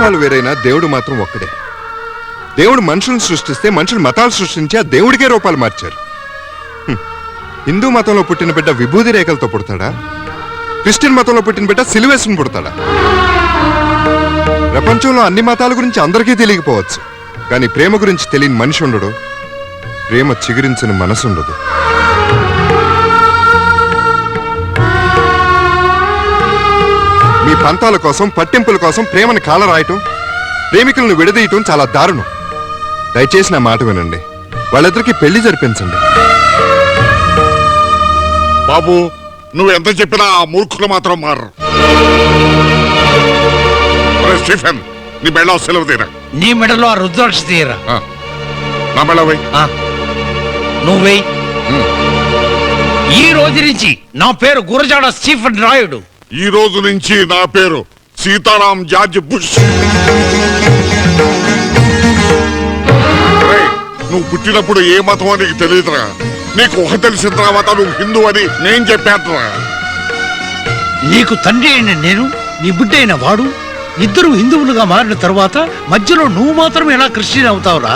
రూపాలు వేరైనా దేవుడు మాత్రం ఒక్కడే. దేవుడు మనుషులను సృష్టిస్తే మనుషులు మతాలు సృష్టించి ఆ దేవుడికే రూపాలు మార్చారు. హిందూ మతంలో పుట్టిన బిడ్డ విభూది రేఖలతో పుడతాడా? క్రిస్టియన్ మతంలో పుట్టిన బిడ్డ సిలువేసుకుని పుడతాడా? ప్రపంచంలో అన్ని మతాల గురించి అందరికీ తెలియకపోవచ్చు, కానీ ప్రేమ గురించి తెలియని మనిషి ఉండడు, ప్రేమ చిగురించిన మనసు ఉండదు. మీ పంతాల కోసం, పట్టింపుల కోసం ప్రేమను కాలరాయటం, ప్రేమికులను విడదీయటం చాలా దారుణం. దయచేసి నా మాట వినండి, వాళ్ళిద్దరికి పెళ్లి జరిపించండి. బాబు, నువ్వు ఎంత చెప్పినా ఆ మూర్ఖులు మాత్రం మారరు. స్టీఫెన్, నీ మెడలో సెలవు తీరా. నీ మెడలో ఆ రుద్రాక్ష తీయరా. నా మెడలో నువ్వే. ఈ రోజు నుంచి నా పేరు గురజాడ స్టీఫెన్ రాయుడు. ఈ రోజు నుంచి నా పేరు సీతారాం జార్జ్ బుష్. నువ్వు పుట్టినప్పుడు ఏ మతం అని నీకు తెలియదురా. నీకు ఊహ తెలిసిన తర్వాత నువ్వు హిందూ అని నేను చెప్పానురా. నీకు తండ్రి అయిన నేను, నీ బిడ్డ అయిన వాడు, ఇద్దరు హిందువులుగా మారిన తర్వాత మధ్యలో నువ్వు మాత్రం ఎలా క్రిస్టియన్ అవుతావురా?